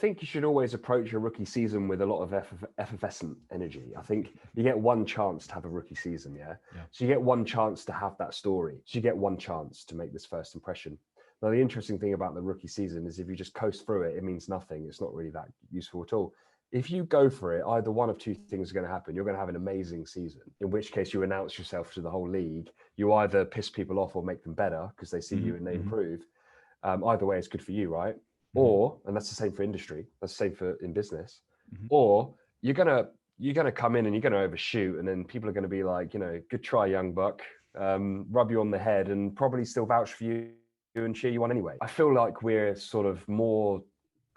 think you should always approach your rookie season with a lot of effervescent energy. I think you get one chance to have a rookie season, yeah? So you get one chance to have that story. So you get one chance to make this first impression. Now, the interesting thing about the rookie season is if you just coast through it, it means nothing. It's not really that useful at all. If you go for it, either one of two things are going to happen. You're going to have an amazing season, in which case you announce yourself to the whole league. You either piss people off or make them better because they see you and they improve. Either way, it's good for you, right? Or, and that's the same for industry, that's the same for in business, or you're gonna come in and you're gonna overshoot, and then people are gonna be like, good try, young buck, rub you on the head and probably still vouch for you and cheer you on anyway. I feel like we're sort of more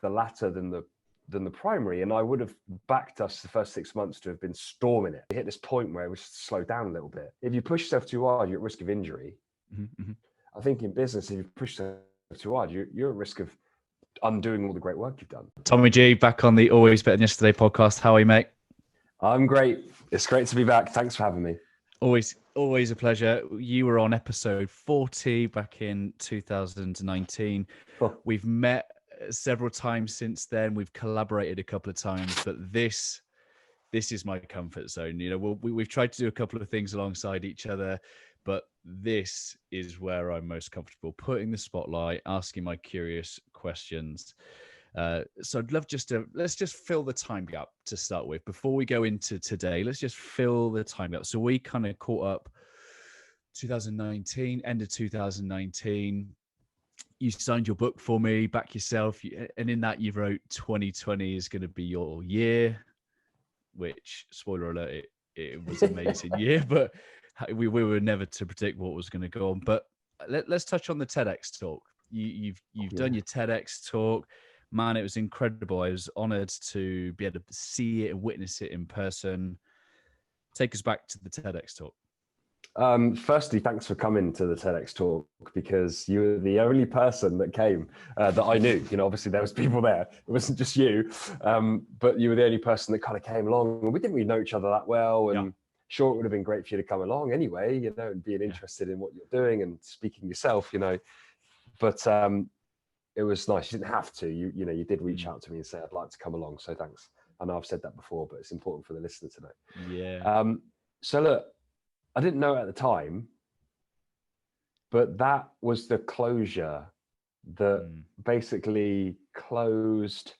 the latter than the primary, and I would have backed us the first 6 months to have been storming it. We hit this point where it was slowed down a little bit. If you push yourself too hard, you're at risk of injury. I think in business, if you push yourself too hard, you're at risk of undoing all the great work you've done. Tommy G, back on the Always Better Than Yesterday podcast. How are you, mate? I'm great. It's great to be back. Thanks for having me. Always a pleasure. You were on episode 40 back in 2019. We've met several times since then. We've collaborated a couple of times, but this is my comfort zone. We've tried to do a couple of things alongside each other, but this is where I'm most comfortable, putting the spotlight, asking my curious questions. So I'd love let's just fill the time gap to start with. Before we go into today, let's just fill the time gap. So we kind of caught up 2019, end of 2019. You signed your book for me, back yourself. And in that you wrote 2020 is going to be your year, which, spoiler alert, it was an amazing year, but we were never to predict what was going to go on. But let's touch on the TEDx talk. You've done your TEDx talk. Man, it was incredible. I was honored to be able to see it and witness it in person. Take us back to the TEDx talk. Firstly, thanks for coming to the TEDx talk, because you were the only person that came that I knew. Obviously there was people there. It wasn't just you, but you were the only person that kind of came along. And we didn't really know each other that well. And sure, it would have been great for you to come along anyway, and being interested in what you're doing and speaking yourself, But it was nice. You didn't have to. You did reach out to me and say, I'd like to come along. So thanks. I know I've said that before, but it's important for the listener to know. Yeah. So look, I didn't know at the time, but that was the closure that basically closed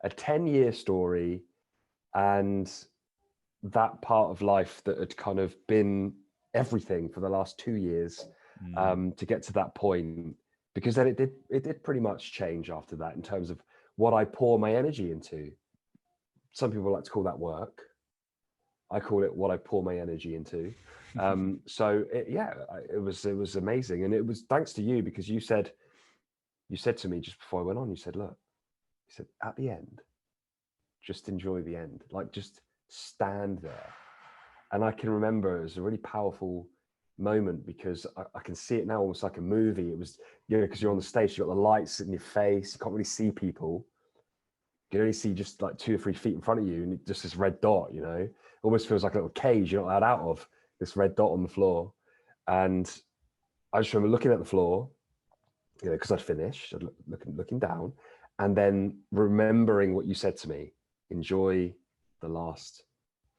a 10-year story and that part of life that had kind of been everything for the last 2 years to get to that point. Because then it did pretty much change after that in terms of what I pour my energy into. Some people like to call that work. I call it what I pour my energy into. So it was amazing, and it was thanks to you, because you said to me just before I went on, you said, look, at the end, just enjoy the end, like just stand there. And I can remember it was a really powerful moment, because I can see it now almost like a movie. It was, because you're on the stage, you've got the lights in your face, you can't really see people. You can only see just like 2 or 3 feet in front of you, and just this red dot, almost feels like a little cage you're not allowed out of, this red dot on the floor. And I just remember looking at the floor, because I'd finished, looking down, and then remembering what you said to me, enjoy the last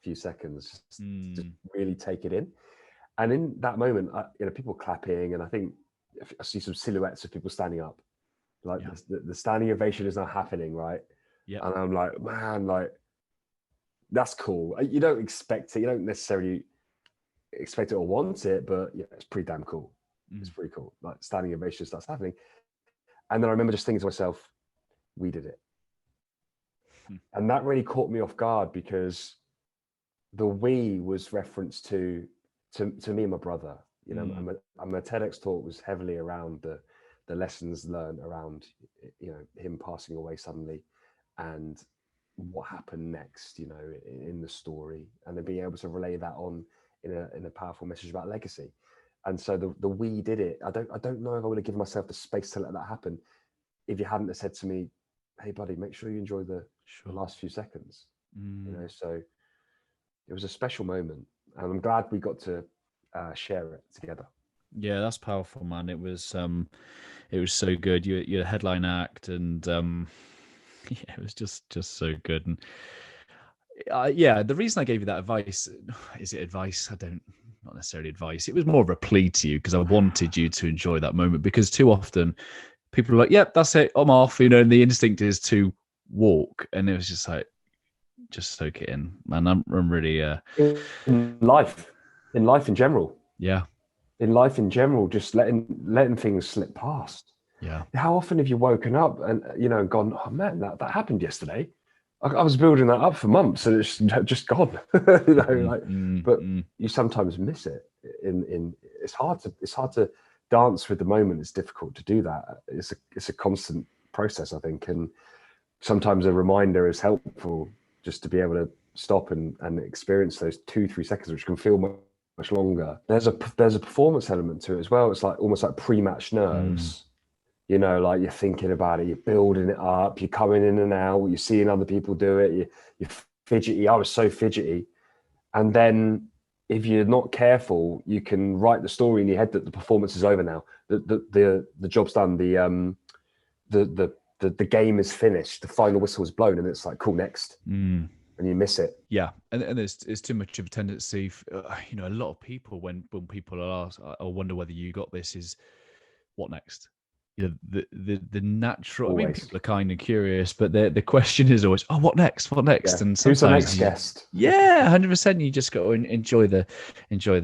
few seconds, just really take it in. And in that moment, people clapping, and I think I see some silhouettes of people standing up, like the standing ovation is now happening, right? Yeah. And I'm like, man, like, that's cool. You don't expect it. You don't necessarily expect it or want it, but it's pretty damn cool. It's pretty cool. Like, standing ovation starts happening. And then I remember just thinking to myself, we did it. And that really caught me off guard, because the we was reference to me and my brother. And my TEDx talk was heavily around the lessons learned around him passing away suddenly, and what happened next, in the story, and then being able to relay that on in a powerful message about legacy. And so the we did it. I don't know if I would have given myself the space to let that happen if you hadn't have said to me, hey buddy, make sure you enjoy the last few seconds. So it was a special moment, and I'm glad we got to share it together. Yeah, that's powerful, man. It was so good. You're a headline act, and Yeah, it was just so good. And yeah, the reason I gave you that advice, is it advice? Not necessarily advice. It was more of a plea to you because I wanted you to enjoy that moment, because too often people are like, yep, that's it, I'm off, and the instinct is to walk. And it was just like, just soak it in, man. I'm really, in life, in general. yeah. In life in general, just letting things slip past. Yeah. How often have you woken up and gone, oh man, that happened yesterday. I was building that up for months and it's just gone. But you sometimes miss it. It's hard to dance with the moment. It's difficult to do that. It's a constant process, I think, and sometimes a reminder is helpful, just to be able to stop and experience those 2-3 seconds, which can feel much longer. There's a performance element to it as well. It's like almost like pre-match nerves. Like you're thinking about it, you're building it up, you're coming in and out, you're seeing other people do it, you're fidgety. I was so fidgety. And then if you're not careful, you can write the story in your head that the performance is over now, the job's done, the game is finished, the final whistle is blown, and it's like, cool, next. And you miss it. Yeah, and there's too much of a tendency. A lot of people, when people are asked, I wonder whether you got this, is what next? The natural. Always. I mean, people are kind of curious, but the question is always, oh, what next? What next? Yeah. And who's the next guest? Yeah, 100%. You just got to enjoy the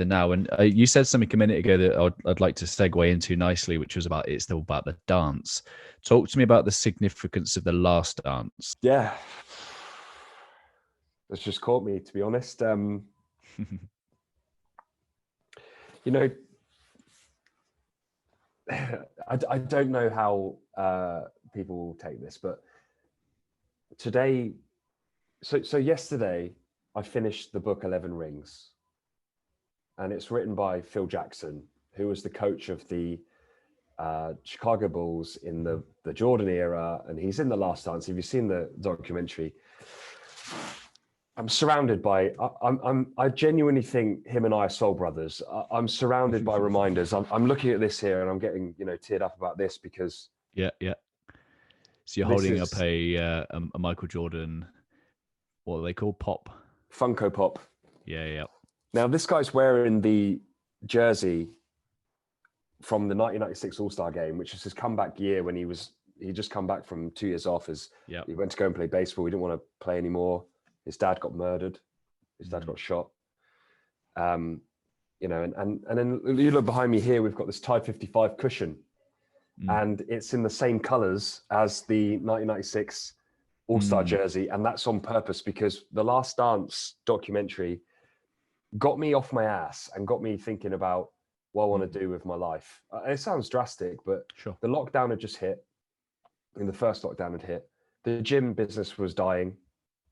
now. And you said something a minute ago that I'd like to segue into nicely, which was it's still about the dance. Talk to me about the significance of the last dance. Yeah, that's just caught me, to be honest. I don't know how people will take this, but today, so yesterday, I finished the book 11 Rings, and it's written by Phil Jackson, who was the coach of the Chicago Bulls in the Jordan era, and he's in The Last Dance. Have you seen the documentary? I'm surrounded by. I genuinely think him and I are soul brothers. I'm surrounded by reminders. I'm looking at this here, and I'm getting teared up about this because. Yeah. So you're holding up a Michael Jordan. What are they called? Pop. Funko Pop. Yeah. Now this guy's wearing the jersey from the 1996 All-Star game, which is his comeback year when he just come back from 2 years off as he went to go and play baseball. He didn't want to play anymore. His dad got murdered. His dad got shot. And then you look behind me here, we've got this Tide 55 cushion, and it's in the same colors as the 1996 All-Star jersey. And that's on purpose because the Last Dance documentary got me off my ass and got me thinking about what I want to do with my life. It sounds drastic, but sure. The lockdown had just hit. And the first lockdown had hit. The gym business was dying.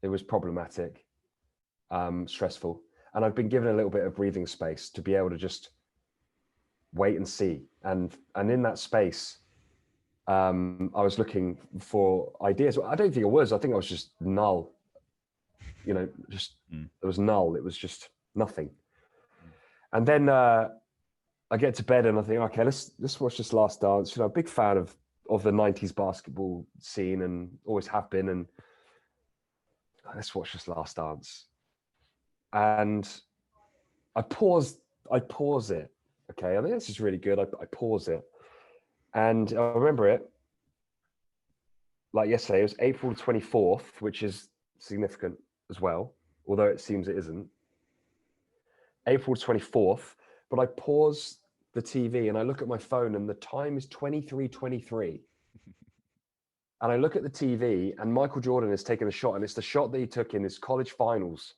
It was problematic, stressful. And I've been given a little bit of breathing space to be able to just wait and see. And in that space, I was looking for ideas. I don't think it was. I think I was just null. It was null. It was just nothing. And then I get to bed and I think, okay, let's watch this Last Dance. A big fan of the 90s basketball scene and always have been. And let's watch this Last Dance. And I pause it. Okay, I think this is really good. I pause it. And I remember it like yesterday. It was April 24th, which is significant as well, although it seems it isn't. April 24th, but I pause the TV and I look at my phone and the time is 23:23. And I look at the TV and Michael Jordan is taking a shot, and it's the shot that he took in his college finals.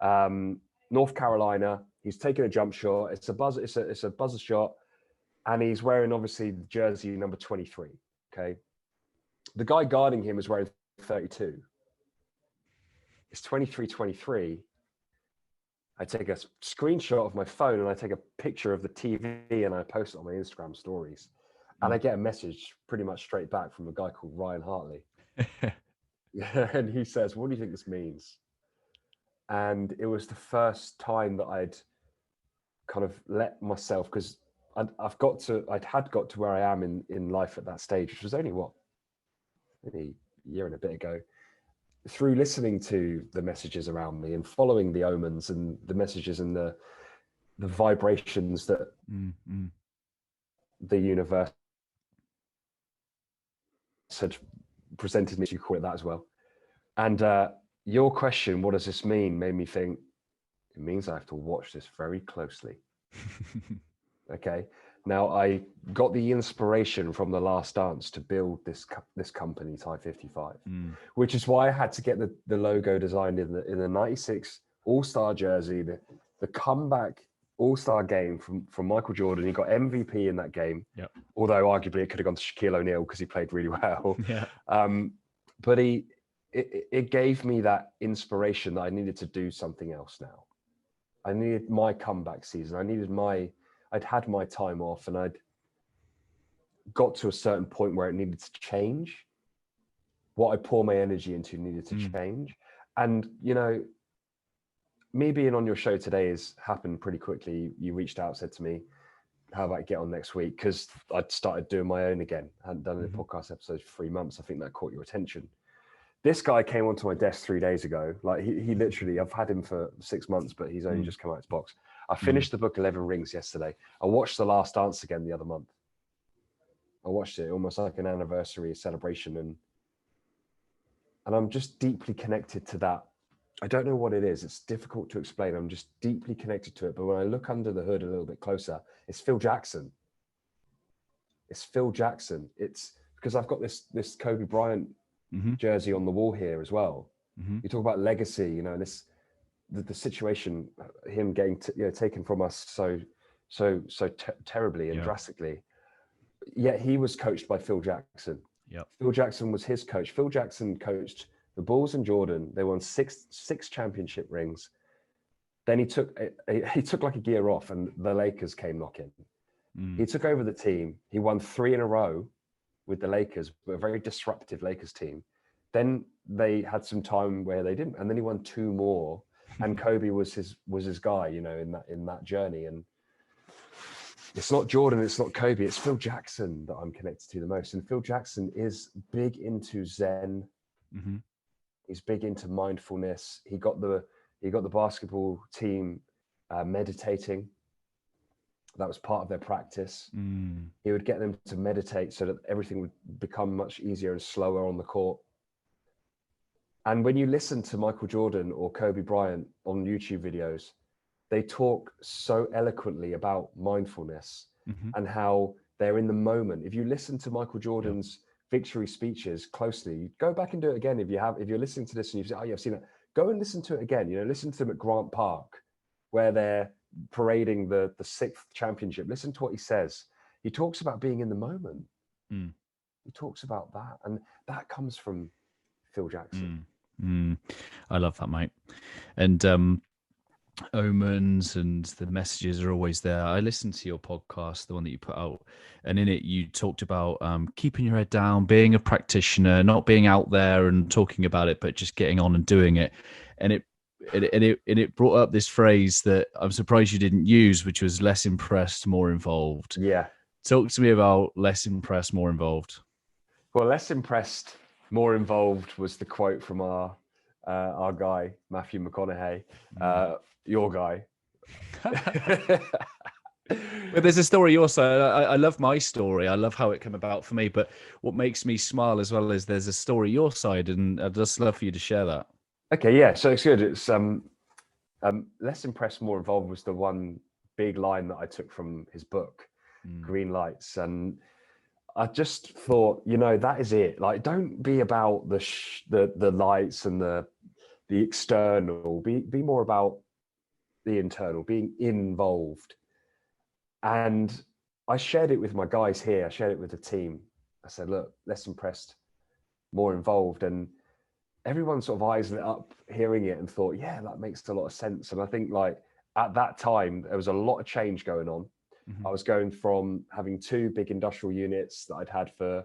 North Carolina, he's taking a jump shot. It's a buzzer shot, and he's wearing obviously the jersey number 23. Okay. The guy guarding him is wearing 32. It's 23:23. I take a screenshot of my phone and I take a picture of the TV and I post it on my Instagram stories. And I get a message pretty much straight back from a guy called Ryan Hartley. And he says, "What do you think this means?" And it was the first time that I'd kind of let myself, because I'd got to where I am in life at that stage, which was only year and a bit ago, through listening to the messages around me and following the omens and the messages and the vibrations that the universe had presented me, you call it that as well. And your question, what does this mean, made me think, it means I have to watch this very closely. Okay. Now, I got the inspiration from The Last Dance to build this company, Thai 55, which is why I had to get the logo designed in the 96 All-Star jersey, the comeback All-Star game from Michael Jordan. He got MVP in that game, although arguably it could have gone to Shaquille O'Neal because he played really well. But it gave me that inspiration that I needed to do something else now. I needed my comeback season. I'd had my time off and I'd got to a certain point where it needed to change. What I pour my energy into needed to change. And, you know, me being on your show today has happened pretty quickly. You reached out, said to me, how about get on next week? Because I'd started doing my own again. I hadn't done any podcast episodes for 3 months. I think that caught your attention. This guy came onto my desk 3 days ago. Like he literally, I've had him for 6 months, but he's only just come out of his box. I finished the book 11 Rings yesterday. I watched The Last Dance again the other month. I watched it almost like an anniversary celebration, and I'm just deeply connected to that. I don't know what it is. It's difficult to explain. I'm just deeply connected to it. But when I look under the hood a little bit closer, it's Phil Jackson. It's Phil Jackson. It's because I've got this Kobe Bryant jersey on the wall here as well. You talk about legacy, you know, this the situation, him getting taken from us so terribly and drastically. Yet he was coached by Phil Jackson. Phil Jackson was his coach. Phil Jackson coached the Bulls and Jordan. They won six championship rings. Then he took like a year off, and the Lakers came knocking. He took over the team. He won 3 in a row with the Lakers, a very disruptive Lakers team. Then they had some time where they didn't, and then he won 2 more. And Kobe was his guy, you know, in that journey. And it's not Jordan, it's not Kobe, it's Phil Jackson that I'm connected to the most. And Phil Jackson is big into Zen. He's big into mindfulness. He got the basketball team meditating. That was part of their practice. He would get them to meditate so that everything would become much easier and slower on the court. And when you listen to Michael Jordan or Kobe Bryant on YouTube videos, they talk so eloquently about mindfulness and how they're in the moment. If you listen to Michael Jordan's victory speeches closely, go back and do it again. If you're listening to this and you say, oh yeah, I've seen it, go and listen to it again. You know, listen to them at Grant Park where they're parading the 6th championship. Listen to what he says. He talks about being in the moment. He talks about that, and that comes from Phil Jackson. I love that, mate. And omens and the messages are always there. I listened to your podcast, the one that you put out, and in it you talked about keeping your head down, being a practitioner, not being out there and talking about it, but just getting on and doing it. And it brought up this phrase that I'm surprised you didn't use, which was less impressed, more involved. Yeah. Talk to me about less impressed, more involved. Well, less impressed, more involved was the quote from our guy, Matthew McConaughey, your guy. But there's a story also. I love my story. I love how it came about for me. But what makes me smile as well is there's a story your side, and I'd just love for you to share that. Okay, yeah. So it's good. It's less impressed, more involved was the one big line that I took from his book, Greenlights, and I just thought, you know, that is it. Like, don't be about the lights and the external. Be more about the internal, being involved. And I shared it with my guys here. I shared it with the team. I said, look, less impressed, more involved. And everyone sort of eyes lit up hearing it and thought, yeah, that makes a lot of sense. And I think like at that time, there was a lot of change going on. I was going from having 2 big industrial units that I'd had for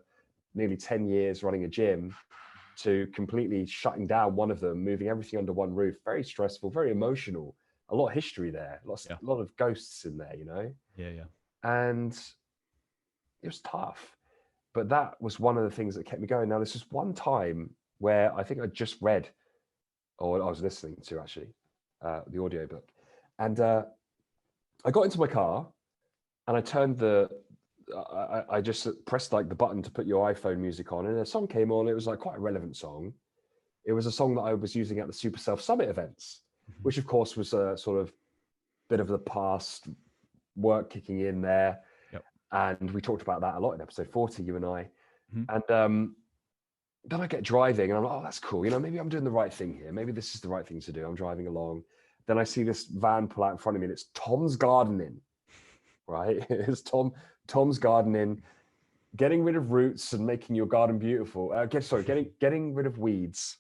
nearly 10 years running a gym to completely shutting down one of them, moving everything under one roof. Very stressful, very emotional. A lot of history there, a lot of ghosts in there, you know? Yeah. And it was tough. but that was one of the things that kept me going. Now, this is one time where I think I just read, or I was listening to actually, the audiobook. And I got into my car and I turned I just pressed like the button to put your iPhone music on, and a song came on. It was like quite a relevant song. It was a song that I was using at the Super Self Summit events, which of course was a sort of bit of the past work kicking in there. Yep. And we talked about that a lot in episode 40, you and I. And then I get driving and I'm like, oh, that's cool. You know, maybe I'm doing the right thing here. Maybe this is the right thing to do. I'm driving along. Then I see this van pull out in front of me and it's Tom's Gardening, right? It's Tom's Gardening, getting rid of roots and making your garden beautiful. Getting rid of weeds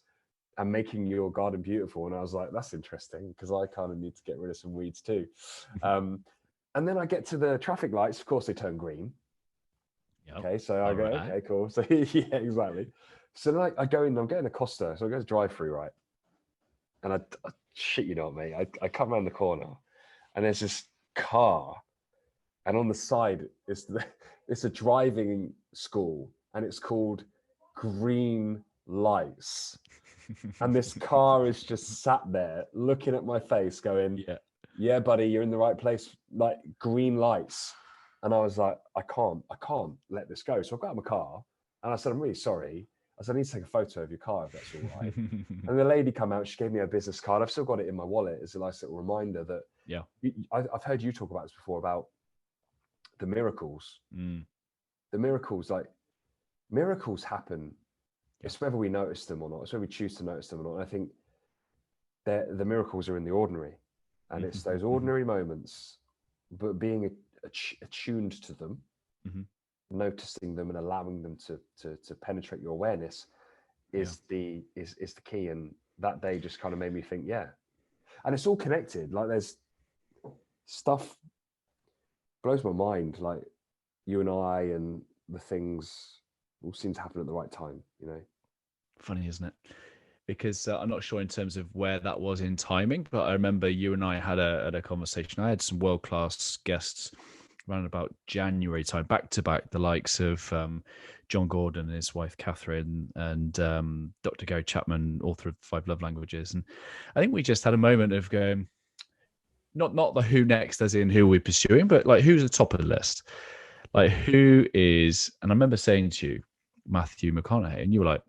and making your garden beautiful. And I was like, that's interesting, because I kind of need to get rid of some weeds too. And then I get to the traffic lights. Of course, they turn green. Yep. Okay, so I go, okay, cool. So yeah, exactly. So then I go in, I'm getting a Costa. So I go to drive-through, right? And I shit you not, mate. I come around the corner and there's this car. And on the side, it's a driving school, and it's called Greenlights. And this car is just sat there looking at my face going, yeah, buddy, you're in the right place. Like, green lights. And I was like, I can't let this go. So I got out of my car and I said, I'm really sorry. I said, I need to take a photo of your car if that's all right. And the lady come out, she gave me a business card. I've still got it in my wallet as a nice little reminder that I've heard you talk about this before, about the miracles. The miracles, like, miracles happen. It's whether we notice them or not. It's whether we choose to notice them or not. And I think the miracles are in the ordinary. And it's those ordinary moments, but being attuned to them, noticing them and allowing them to penetrate your awareness is the key. And that day just kind of made me think, yeah. And it's all connected. Like, there's stuff blows my mind. Like, you and I and the things all seem to happen at the right time, you know. Funny, isn't it? Because I'm not sure in terms of where that was in timing, but I remember you and I had a conversation. I had some world-class guests around about January time, back to back, the likes of John Gordon and his wife Catherine, and Dr. Gary Chapman, author of 5 Love Languages. And I think we just had a moment of going, not the who next, as in who we're pursuing, but like, who's the top of the list? Like, who is, and I remember saying to you, Matthew McConaughey, and you were like,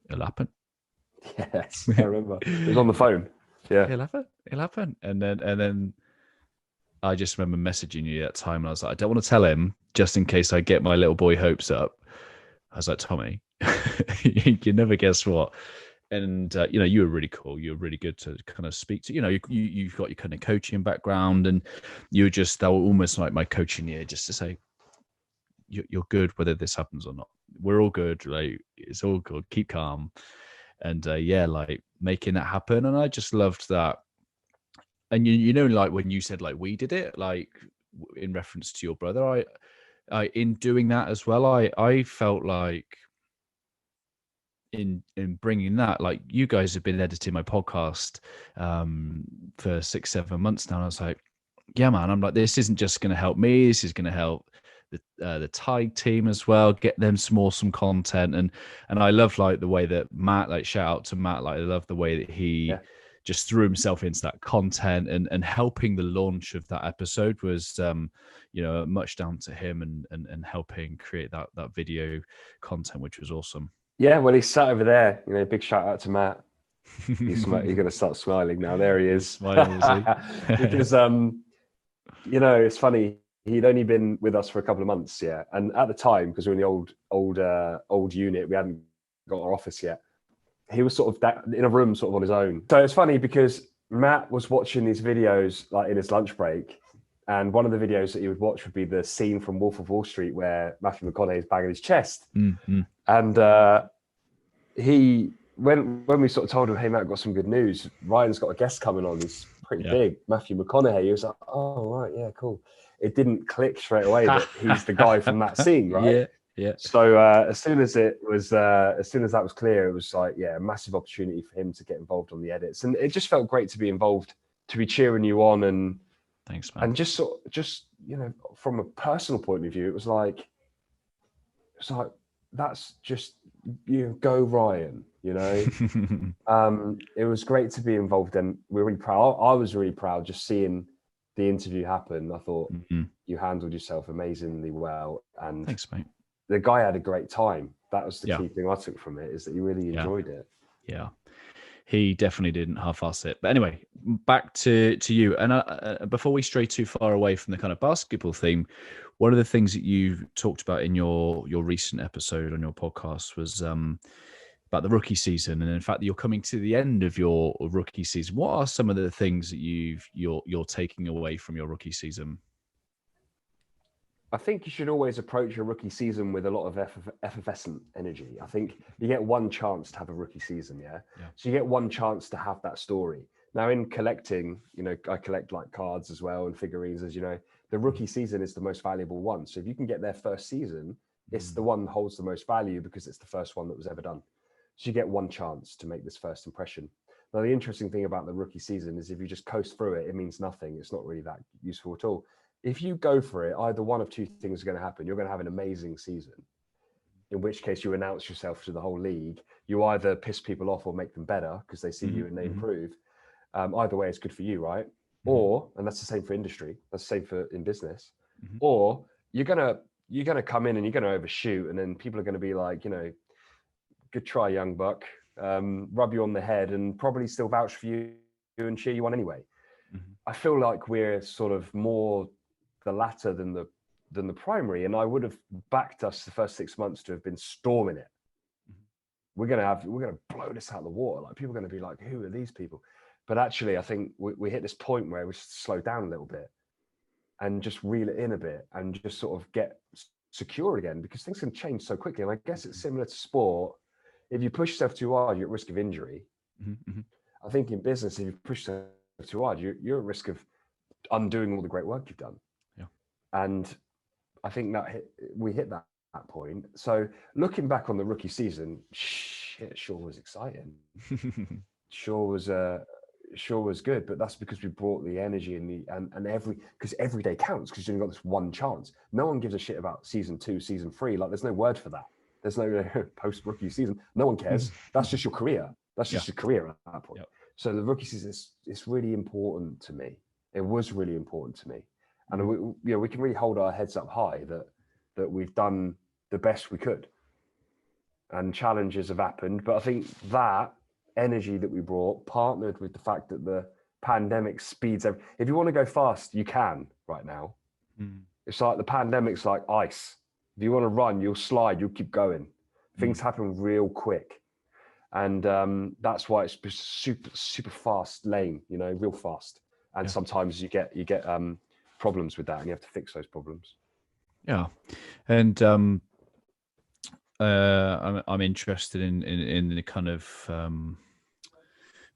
it'll happen. Yes, I remember. It was on the phone. Yeah. It'll happen. And then I just remember messaging you at that time, and I was like, I don't want to tell him just in case I get my little boy hopes up. I was like, Tommy, you never guess what. And you know, you were really cool. You were really good to kind of speak to. You know, you've got your kind of coaching background, and you were just, that were almost like my coaching ear, just to say, you're good whether this happens or not. We're all good. Like, it's all good. Keep calm. And like, making that happen. And I just loved that. And you know, like, when you said, like, we did it, like, in reference to your brother, I in doing that as well, I felt like in bringing that, like, you guys have been editing my podcast for 6-7 months now, and I was like, yeah, man, I'm like, this isn't just going to help me, this is going to help the Tide team as well, get them some awesome content. And I love, like, the way that Matt, like, shout out to Matt, like, I love the way that he just threw himself into that content, and helping the launch of that episode was you know, much down to him, and helping create that video content, which was awesome. Yeah, well, he's sat over there. You know, big shout out to Matt. He's going to start smiling now. There he is. Smiling, because you know, it's funny. He'd only been with us for a couple of months, and at the time, because we were in the old unit, we hadn't got our office yet. He was sort of in a room, sort of on his own. So it's funny because Matt was watching these videos, like, in his lunch break, and one of the videos that he would watch would be the scene from Wolf of Wall Street where Matthew McConaughey is banging his chest. And when we sort of told him, hey, Matt, I've got some good news. Ryan's got a guest coming on. He's pretty big, Matthew McConaughey. He was like, oh, right, yeah, cool. It didn't click straight away that he's the guy from that scene, right? Yeah. So as soon as that was clear, it was like, a massive opportunity for him to get involved on the edits, and it just felt great to be involved, to be cheering you on, and thanks, man. And just you know, from a personal point of view, it was like, it's like, that's just, go Ryan, It was great to be involved, and we're really proud. I was really proud just seeing the interview happen. I thought you handled yourself amazingly well, and thanks, mate. The guy had a great time. That was the key thing I took from it, is that he really enjoyed it. Yeah, he definitely didn't half-ass it. But anyway, back to you. And before we stray too far away from the kind of basketball theme, one of the things that you talked about in your recent episode on your podcast was about the rookie season, and in fact you're coming to the end of your rookie season. What are some of the things that you're taking away from your rookie season? I think you should always approach your rookie season with a lot of effervescent energy. I think you get one chance to have a rookie season, so you get one chance to have that story. Now, in collecting, I collect like cards as well and figurines, as you know. The rookie season is the most valuable one. So if you can get their first season, it's the one that holds the most value, because it's the first one that was ever done. So you get one chance to make this first impression. Now, the interesting thing about the rookie season is if you just coast through it, it means nothing. It's not really that useful at all. If you go for it, either one of two things are going to happen. You're going to have an amazing season, in which case you announce yourself to the whole league. You either piss people off or make them better because they see you and they improve. Either way, it's good for you, right? Or, and that's the same for industry, that's the same for in business. Or you're gonna come in and you're gonna overshoot, and then people are going to be like, good try, young buck, rub you on the head and probably still vouch for you and cheer you on anyway. I feel like we're sort of more the latter than the primary, and I would have backed us the first 6 months to have been storming it. We're gonna blow this out of the water. Like, people are going to be like, who are these people? But actually, I think we hit this point where we just slow down a little bit and just reel it in a bit and just sort of get secure again, because things can change so quickly. And I guess it's similar to sport. If you push yourself too hard, you're at risk of injury. I think in business, if you push yourself too hard, you're at risk of undoing all the great work you've done. And I think that we hit that point. So looking back on the rookie season, shit, sure was exciting. sure was good, but that's because we brought the energy because every day counts, because you've only got this one chance. No one gives a shit about season 2, season 3. Like, there's no word for that. There's no post rookie season. No one cares. That's just your career. That's just your career at that point. So the rookie season is really important to me. It was really important to me. And we can really hold our heads up high that we've done the best we could. And challenges have happened, but I think that energy that we brought, partnered with the fact that the pandemic speeds everything. If you want to go fast, you can right now. It's like the pandemic's like ice. If you want to run, you'll slide, you'll keep going. Things happen real quick. And that's why it's super, super fast lane, real fast. And sometimes you get problems with that, and you have to fix those problems. Yeah. And I'm interested in the kind of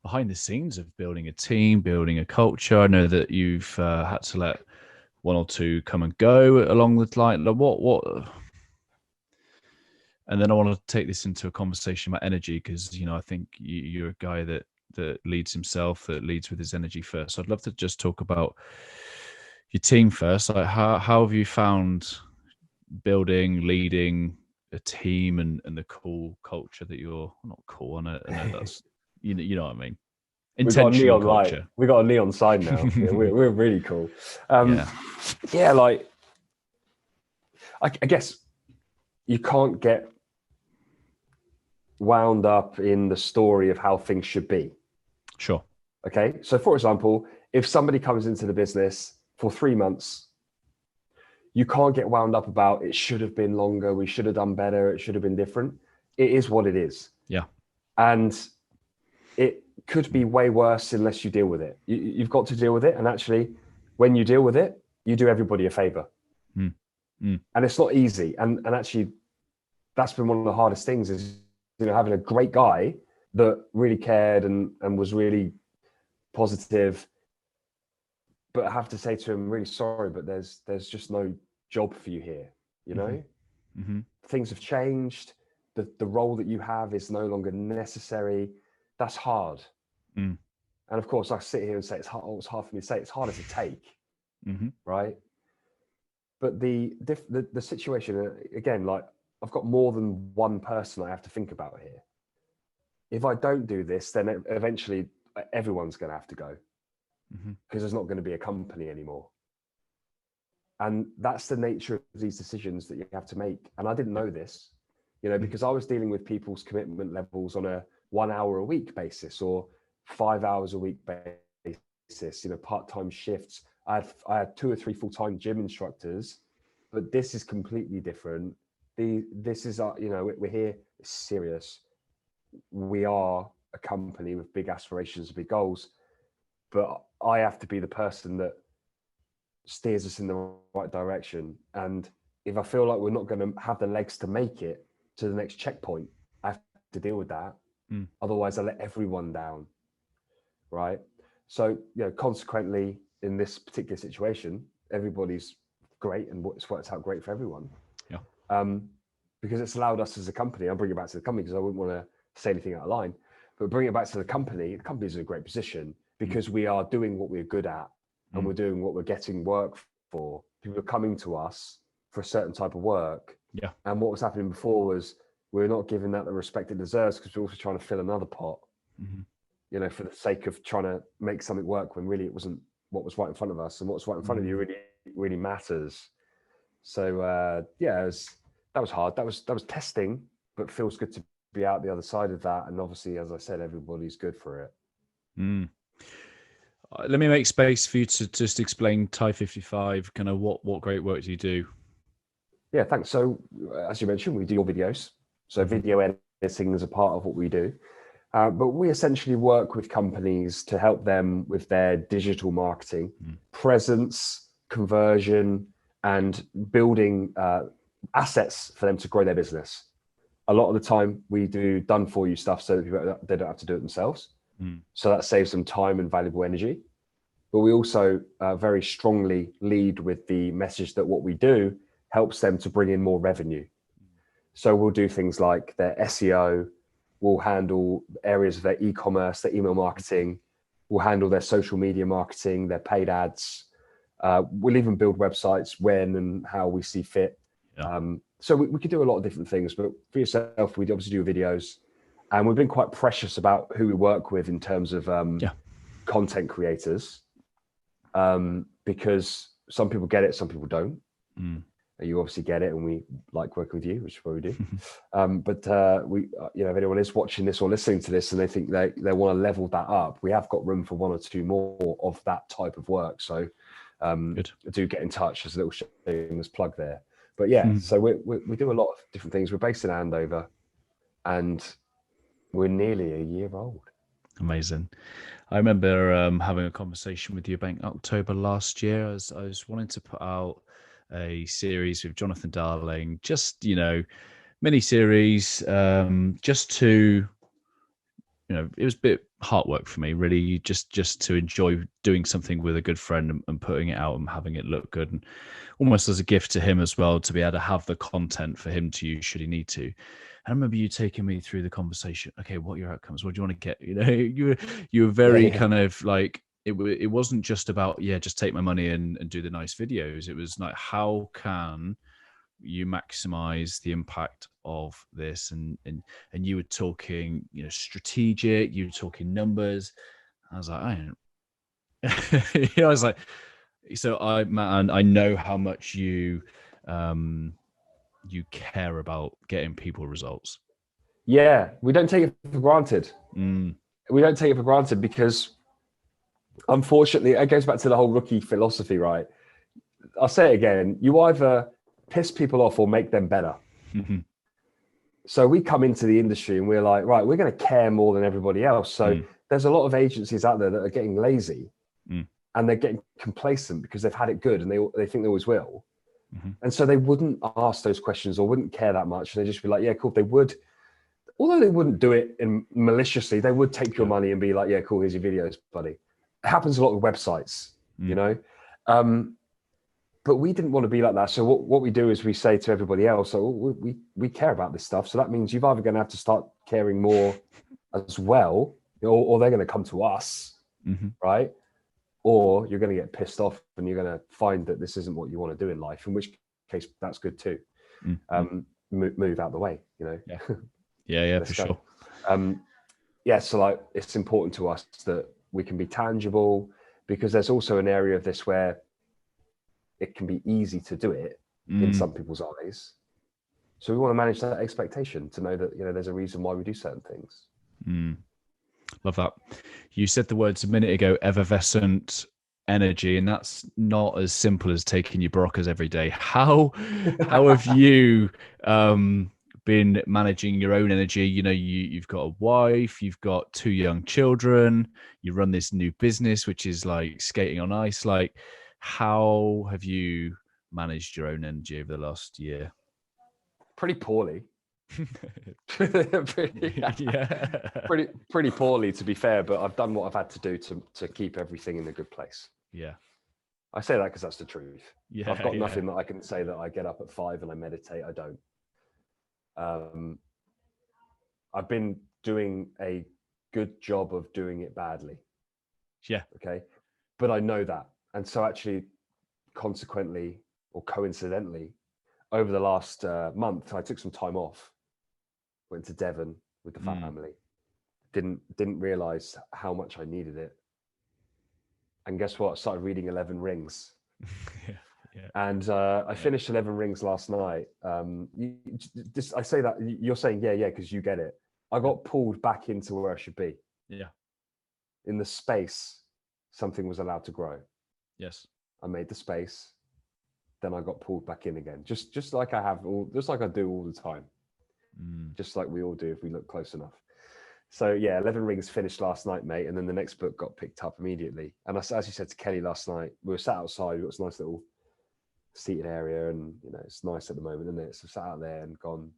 behind the scenes of building a team, building a culture. I know that you've had to let one or two come and go along the line. What? And then I want to take this into a conversation about energy, because I think you're a guy that leads himself, that leads with his energy first. So I'd love to just talk about your team first. Like, how have you found building, leading a team, and the cool culture that you're not cool on it? That's you know what I mean. Intentional culture. We got a neon sign now. we're really cool. Like, I guess you can't get wound up in the story of how things should be. Sure. Okay. So, for example, if somebody comes into the business for 3 months, you can't get wound up about it should have been longer, we should have done better, it should have been different. It is what it is. Yeah. And it could be way worse unless you deal with it. You've got to deal with it. And actually, when you deal with it, you do everybody a favor. And it's not easy. And actually, that's been one of the hardest things, is having a great guy that really cared and was really positive, but I have to say to him, really sorry, but there's just no job for you here. Things have changed. The role that you have is no longer necessary. That's hard. And of course, I sit here and say it's hard for me to say. It's harder to take, right? But the situation, again, like, I've got more than one person I have to think about here. If I don't do this, then eventually everyone's going to have to go, because there's not going to be a company anymore. And that's the nature of these decisions that you have to make. And I didn't know this, because I was dealing with people's commitment levels on a 1 hour a week basis or 5 hours a week basis, part-time shifts. I had 2 or 3 full-time gym instructors, but this is completely different. This is, we're here, it's serious. We are a company with big aspirations and big goals, but I have to be the person that steers us in the right direction. And if I feel like we're not going to have the legs to make it to the next checkpoint, I have to deal with that. Otherwise I let everyone down, right? So, consequently, in this particular situation, everybody's great and it's worked out great for everyone. Because it's allowed us as a company, I'll bring it back to the company because I wouldn't want to say anything out of line, but bring it back to the company's in a great position because we are doing what we're good at and we're doing what we're getting work for. People are coming to us for a certain type of work. And what was happening before was we're not giving that the respect it deserves because we're also trying to fill another pot, for the sake of trying to make something work when really it wasn't what was right in front of us, and what's right in front of you really matters. So that was hard. That was testing, but feels good to be out the other side of that. And obviously, as I said, everybody's good for it. Let me make space for you to just explain TEDx 55, kind of what great work do you do? Yeah, thanks. So as you mentioned, we do your videos. So video editing is a part of what we do. But we essentially work with companies to help them with their digital marketing, presence, conversion, and building assets for them to grow their business. A lot of the time we do done for you stuff so that people, they don't have to do it themselves. So that saves them time and valuable energy. But we also very strongly lead with the message that what we do helps them to bring in more revenue. So we'll do things like their SEO, we'll handle areas of their e-commerce, their email marketing, we'll handle their social media marketing, their paid ads. We'll even build websites when and how we see fit. So we could do a lot of different things, but for yourself, we obviously do videos, and we've been quite precious about who we work with in terms of content creators, because some people get it, some people don't. You obviously get it, and we like working with you, which is what we do. But we, if anyone is watching this or listening to this and they think they want to level that up, we have got room for 1 or 2 more of that type of work. So do get in touch. There's a little shameless plug there. But so we do a lot of different things. We're based in Andover, and we're nearly a year old. Amazing. I remember having a conversation with you about October last year. I was wanting to put out a series with Jonathan Darling, just, mini series, just to, it was a bit heart work for me, really, just to enjoy doing something with a good friend and putting it out and having it look good, and almost as a gift to him as well, to be able to have the content for him to use should he need to. I remember you taking me through the conversation. Okay, what are your outcomes? What do you want to get? You were very kind of like, it wasn't just about, just take my money and do the nice videos. It was like, how can you maximize the impact of this? And you were talking, strategic, you were talking numbers. I was like, I was like, so I know how much you care about getting people results. Yeah, we don't take it for granted. We don't take it for granted because, unfortunately, it goes back to the whole rookie philosophy, right? I'll say it again. You either piss people off or make them better. So we come into the industry and we're like, right, we're going to care more than everybody else. So there's a lot of agencies out there that are getting lazy and they're getting complacent because they've had it good and they think they always will. And so they wouldn't ask those questions or wouldn't care that much. They'd just be like, yeah, cool. They would, although they wouldn't do it maliciously, they would take your money and be like, yeah, cool, here's your videos, buddy. It happens a lot with websites, but we didn't want to be like that. So what we do is we say to everybody else, we care about this stuff. So that means you're either going to have to start caring more as well, or they're going to come to us, right? Or you're going to get pissed off and you're going to find that this isn't what you want to do in life, in which case that's good too. move out the way, you know. Yeah, for sure. So like it's important to us that we can be tangible, because there's also an area of this where it can be easy to do it in some people's eyes. So we want to manage that expectation, to know that, you know, there's a reason why we do certain things. Love that. You said the words a minute ago, effervescent energy, and that's not as simple as taking your Broccas every day. How have you been managing your own energy? You know, you've got a wife, you've got 2 young children, you run this new business, which is like skating on ice. Like, how have you managed your own energy over the last year? Pretty poorly. pretty poorly, to be fair, but I've done what I've had to do to keep everything in a good place. Yeah. I say that because that's the truth. Yeah, I've got nothing that I can say that I get up at 5 and I meditate. I don't. I've been doing a good job of doing it badly. Yeah. Okay. But I know that. And so actually, consequently or coincidentally, over the last month, I took some time off, went to Devon with the family. Didn't realize how much I needed it. And guess what? I started reading 11 Rings. And I finished 11 Rings last night. I say that, you're saying, yeah, because you get it. I got pulled back into where I should be. Yeah. In the space, something was allowed to grow. Yes. I made the space. Then I got pulled back in again. Just like I do all the time. Just like we all do if we look close enough. So yeah, 11 Rings finished last night, mate. And then the next book got picked up immediately. And as you said to Kelly last night, we were sat outside. We've got this nice little seated area, and you know, it's nice at the moment, isn't it? So sat out there and gone,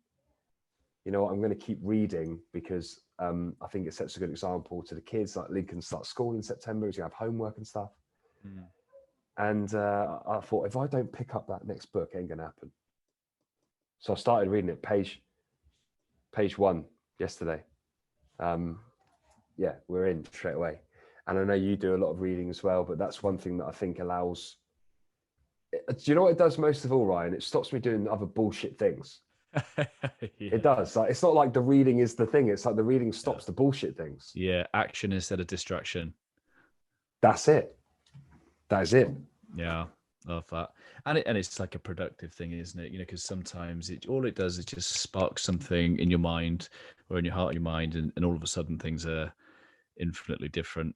you know what, I'm going to keep reading, because I think it sets a good example to the kids. Like Lincoln starts school in September, he's going to have homework and stuff. And I thought, if I don't pick up that next book, it ain't going to happen. So I started reading it, page 1 yesterday. Yeah, we're in straight away. And I know you do a lot of reading as well, but that's one thing that I think allows. Do you know what it does most of all, Ryan? It stops me doing other bullshit things. It does. Like, it's not like the reading is the thing. It's like the reading stops the bullshit things. Yeah, action instead of distraction. That's it. That is it. Yeah, love that. And it's like a productive thing, isn't it? You know, because sometimes all it does is just spark something in your mind or in your heart, or your mind, and all of a sudden things are infinitely different.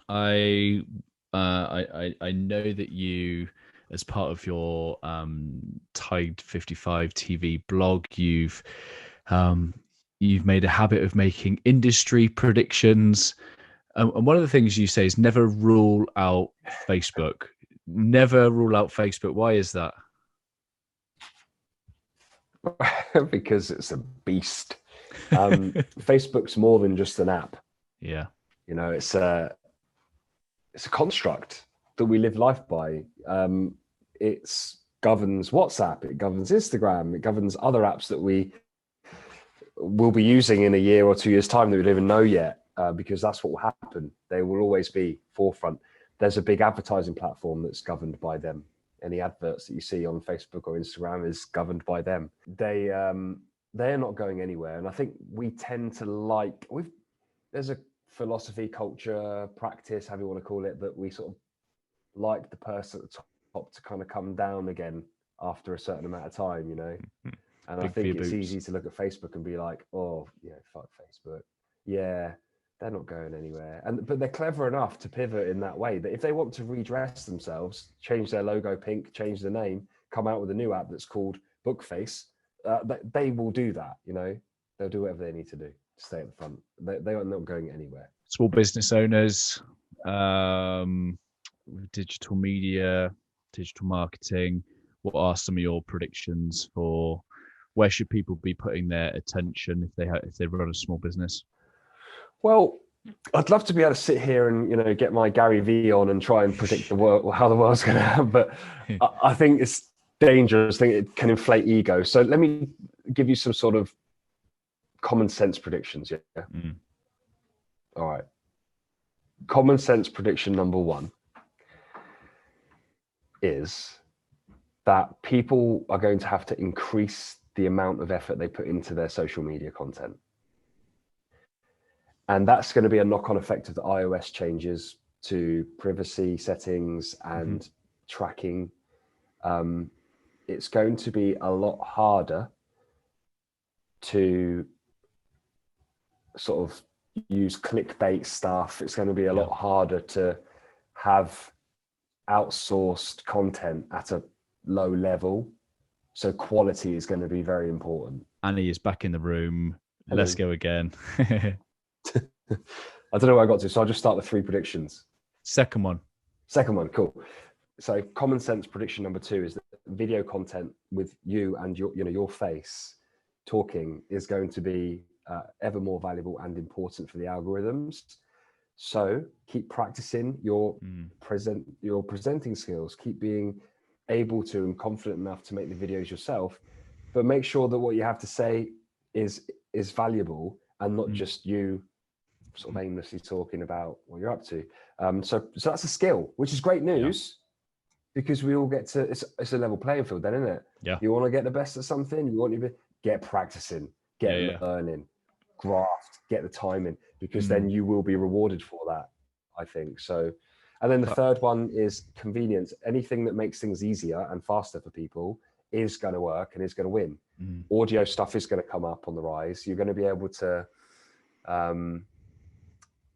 I know that you, as part of your Tide 55 TV blog, you've made a habit of making industry predictions. And one of the things you say is never rule out Facebook. Never rule out Facebook. Why is that? Because it's a beast. Facebook's more than just an app. Yeah. You know, it's a construct that we live life by. It governs WhatsApp, it governs Instagram, it governs other apps that we will be using in a year or 2 years' time that we don't even know yet, because that's what will happen. They will always be forefront. There's a big advertising platform that's governed by them. Any adverts that you see on Facebook or Instagram is governed by them. They're not going anywhere. And I think we tend to there's a philosophy, culture, practice, however you want to call it, that we sort of like the person at the top to kind of come down again after a certain amount of time, you know. And I think it's easy to look at Facebook and be like, oh, yeah, fuck Facebook. Yeah, they're not going anywhere. But they're clever enough to pivot in that way that if they want to redress themselves, change their logo pink, change the name, come out with a new app that's called Bookface, they will do that, you know. They'll do whatever they need to do to stay at the front. They are not going anywhere. Small business owners, digital media, digital marketing, what are some of your predictions for where should people be putting their attention if they run a small business? Well, I'd love to be able to sit here and, you know, get my Gary V on and try and predict the world, how the world's going to happen, but I think it's dangerous. I think it can inflate ego. So let me give you some sort of common sense predictions. Yeah. All right. Common sense prediction number 1 is that people are going to have to increase the amount of effort they put into their social media content. And that's going to be a knock-on effect of the iOS changes to privacy settings and tracking. It's going to be a lot harder to sort of use clickbait stuff. It's going to be a lot harder to have outsourced content at a low level. So quality is going to be very important. Annie is back in the room. Hello. Let's go again. I don't know where I got to, so I'll just start with 3 predictions. Second one, cool. So common sense prediction number 2 is that video content with you and your face talking is going to be ever more valuable and important for the algorithms. So keep practicing your presenting skills. Keep being able to and confident enough to make the videos yourself, but make sure that what you have to say is valuable and not just you sort of aimlessly talking about what you're up to. So that's a skill, which is great news, because we all get to, it's a level playing field then, isn't it? Yeah. You want to get the best at something, you want to get practicing, get learning, graft, get the time in, because then you will be rewarded for that, I think. So, and then the third one is convenience. Anything that makes things easier and faster for people is going to work and is going to win. Audio stuff is going to come up on the rise. You're going to be able to,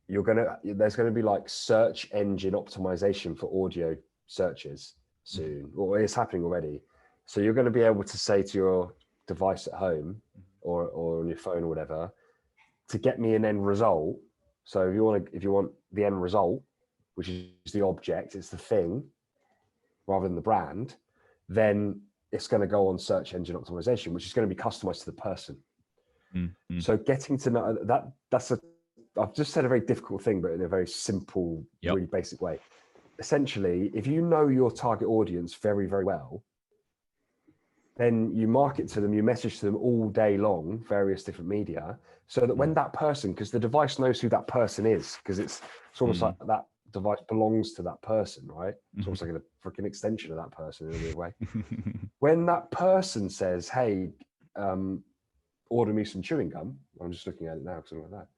there's going to be like search engine optimization for audio searches soon, or it's happening already. So you're going to be able to say to your device at home or on your phone or whatever, to get me an end result. So if you want the end result, which is the object, it's the thing rather than the brand, then it's going to go on search engine optimization, which is going to be customized to the person. So getting to know I've just said a very difficult thing, but in a very simple, really basic way. Essentially, if you know your target audience very, very well, then you market to them, you message to them all day long, various different media, so that when that person, because the device knows who that person is, because it's almost like that device belongs to that person, right? It's almost like a freaking extension of that person in a weird way. When that person says, hey, order me some chewing gum, I'm just looking at it now because I'm like that.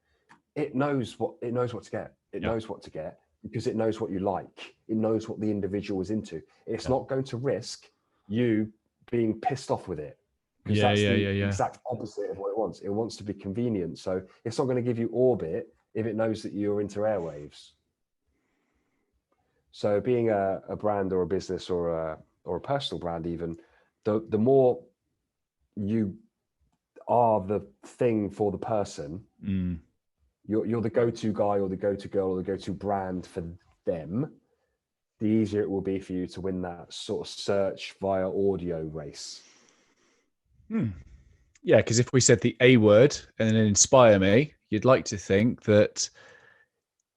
It knows what to get. It knows what to get because it knows what you like. It knows what the individual is into. It's not going to risk you being pissed off with it, because that's the exact opposite of what it wants. It wants to be convenient. So it's not going to give you orbit if it knows that you're into airwaves. So being a brand or a business or a personal brand, even the more you are the thing for the person, you're the go-to guy or the go-to girl or the go-to brand for them, the easier it will be for you to win that sort of search via audio race. Yeah, because if we said the A word and then inspire me, you'd like to think that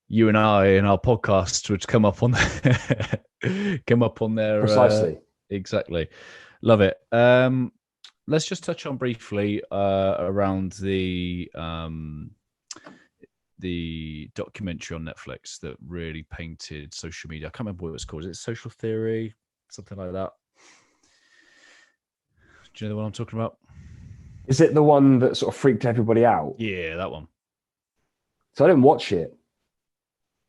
you and I and our podcast would come up on their Precisely. Exactly. Love it. Let's just touch on briefly around the documentary on Netflix that really painted social media. I can't remember what it was called. Is it Social Theory? Something like that. Do you know the one I'm talking about? Is it the one that sort of freaked everybody out? Yeah, that one. So I didn't watch it,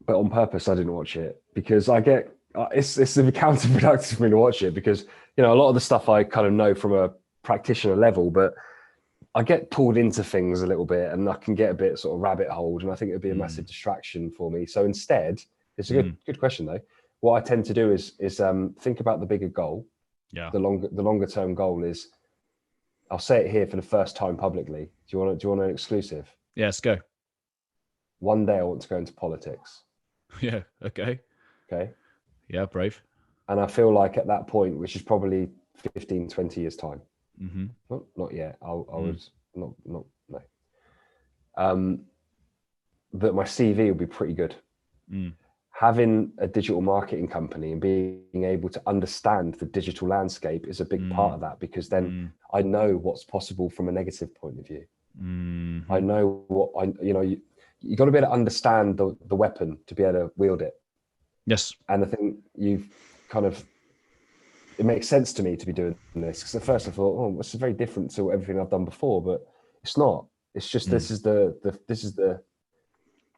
but on purpose I didn't watch it because I get it's counterproductive for me to watch it because a lot of the stuff I kind of know from a practitioner level, but I get pulled into things a little bit and I can get a bit sort of rabbit holed, and I think it'd be a massive distraction for me. So instead, it's a good question though. What I tend to do is think about the bigger goal. Yeah. The longer term goal is, I'll say it here for the first time publicly. Do you want an exclusive? Yeah, let's go. One day I want to go into politics. Yeah. Okay. Yeah, brave. And I feel like at that point, which is probably 15, 20 years time. Not yet. I was not no. That my CV will be pretty good. Having a digital marketing company and being able to understand the digital landscape is a big part of that, because then I know what's possible from a negative point of view. I know what you got to be able to understand the weapon to be able to wield it. Yes. And I think you've kind of it makes sense to me to be doing this. Because at first I thought, oh, this is very different to everything I've done before, but it's not. It's just this is the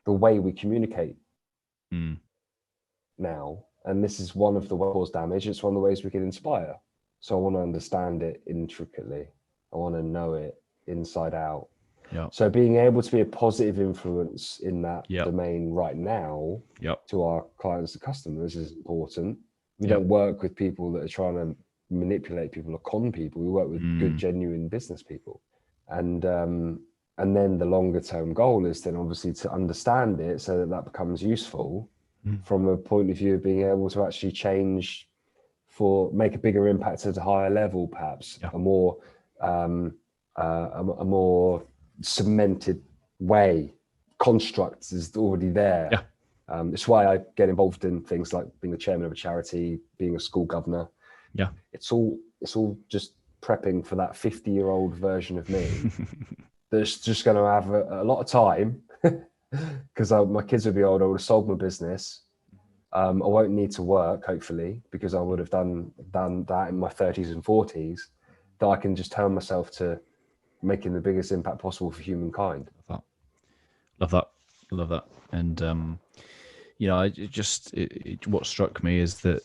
way we communicate now, and this is one of the ways cause damage. It's one of the ways we can inspire. So I want to understand it intricately. I want to know it inside out. Yeah. So being able to be a positive influence in that Yep. domain right now Yep. to our clients and customers is important. We don't work with people that are trying to manipulate people or con people. We work with good, genuine business people. And then the longer term goal is then obviously to understand it so that becomes useful from a point of view of being able to actually change make a bigger impact at a higher level, perhaps a more cemented way. Construct is already there. Yeah. It's why I get involved in things like being the chairman of a charity, being a school governor. Yeah. It's all just prepping for that 50-year-old version of me that's just going to have a lot of time because my kids will be old. I would have sold my business. I won't need to work, hopefully, because I would have done that in my 30s and 40s, that I can just turn myself to making the biggest impact possible for humankind. Love that. And what struck me is that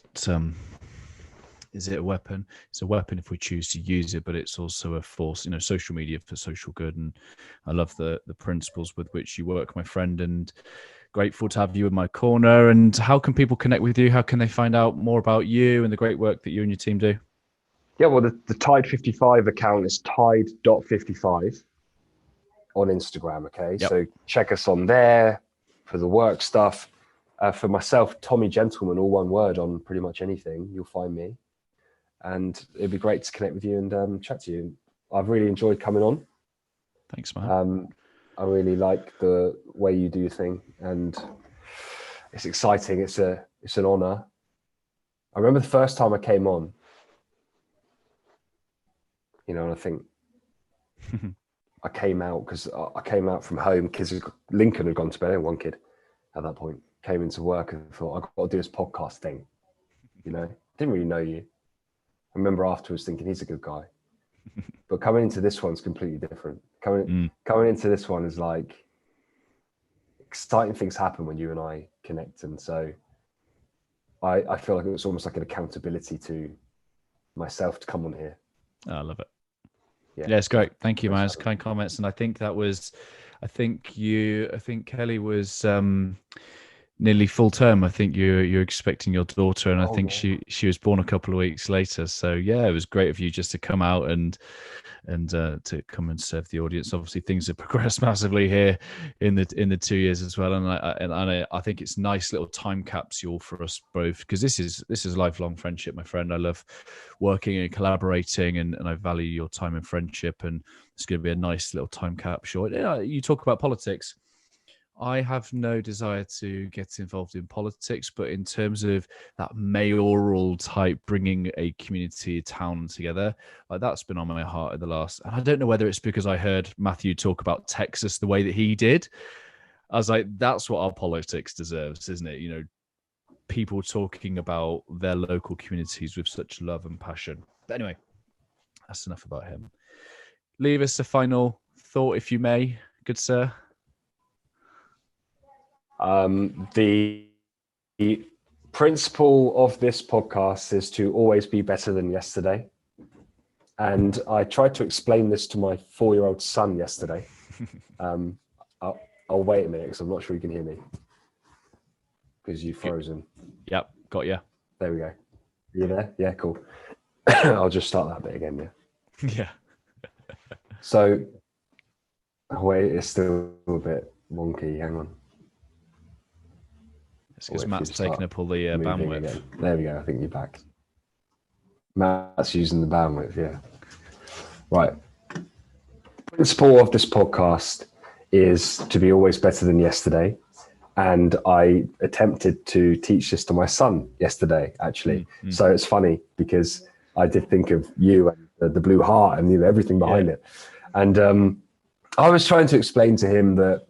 is it a weapon? It's a weapon if we choose to use it, but it's also a force, social media for social good. And I love the principles with which you work, my friend, and grateful to have you in my corner. And how can people connect with you? How can they find out more about you and the great work that you and your team do? Yeah, well, the Tide 55 account is tide.55 on Instagram. Okay. Yep. So check us on there for the work stuff. For myself, Tommy Gentleman, all one word on pretty much anything, you'll find me. And it'd be great to connect with you and chat to you. I've really enjoyed coming on. Thanks, man. I really like the way you do your thing, and it's exciting. It's an honor. I remember the first time I came on, and I think I came out because I came out from home. Lincoln had gone to bed. Only one kid at that point came into work and thought, I've got to do this podcast thing. Didn't really know you. I remember afterwards thinking he's a good guy, but coming into this one's completely different. Coming into this one is like exciting things happen when you and I connect, and so I feel like it was almost like an accountability to myself to come on here. Oh, I love it. Yeah, it's great. Thank you, man. It's kind comments, and I think Kelly was nearly full term. I think you're expecting your daughter, and I think she was born a couple of weeks later. So yeah, it was great of you just to come out and to come and serve the audience. Obviously, things have progressed massively here in the 2 years as well, and I think it's a nice little time capsule for us both, because this is lifelong friendship, my friend. I love working and collaborating, and I value your time and friendship, and it's going to be a nice little time capsule. You talk about politics. I have no desire to get involved in politics, but in terms of that mayoral type, bringing a community, a town together, that's been on my heart in the last. And I don't know whether it's because I heard Matthew talk about Texas the way that he did. I was like, that's what our politics deserves, isn't it? People talking about their local communities with such love and passion. But anyway, that's enough about him. Leave us a final thought, if you may, good sir. The principle of this podcast is to always be better than yesterday. And I tried to explain this to my 4-year-old son yesterday. I'll wait a minute because I'm not sure you can hear me because you've frozen. Yep, got you. There we go. Are you there? Yeah, cool. I'll just start that bit again. Yeah. Yeah. So, wait, it's still a bit wonky. Hang on. It's because Matt's taking up all the bandwidth. Again. There we go. I think you're back. Matt's using the bandwidth. Yeah. Right. Principle of this podcast is to be always better than yesterday. And I attempted to teach this to my son yesterday, actually. Mm-hmm. So it's funny because I did think of you and the blue heart and everything behind it. And I was trying to explain to him that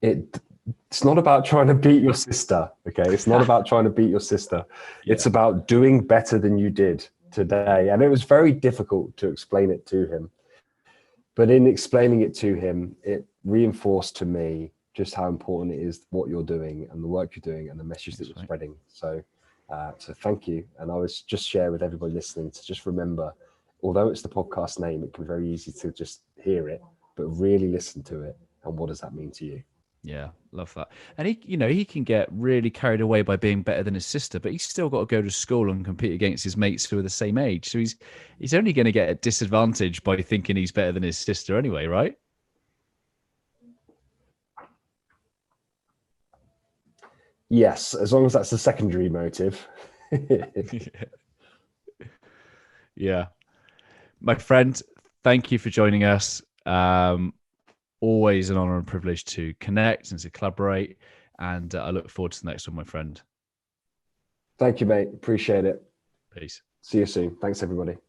it's not about trying to beat your sister, okay? It's not about trying to beat your sister. Yeah. It's about doing better than you did today. And it was very difficult to explain it to him. But in explaining it to him, it reinforced to me just how important it is what you're doing and the work you're doing and the message that you're spreading. So thank you. And I was just share with everybody listening to just remember, although it's the podcast name, it can be very easy to just hear it, but really listen to it. And what does that mean to you? Yeah, love that. And he can get really carried away by being better than his sister, but he's still got to go to school and compete against his mates who are the same age. So he's only going to get a disadvantage by thinking he's better than his sister anyway, right? Yes, as long as that's the secondary motive. Yeah. My friend, thank you for joining us. Always an honor and privilege to connect and to collaborate. And I look forward to the next one, my friend. Thank you, mate. Appreciate it. Peace. See you soon. Thanks, everybody.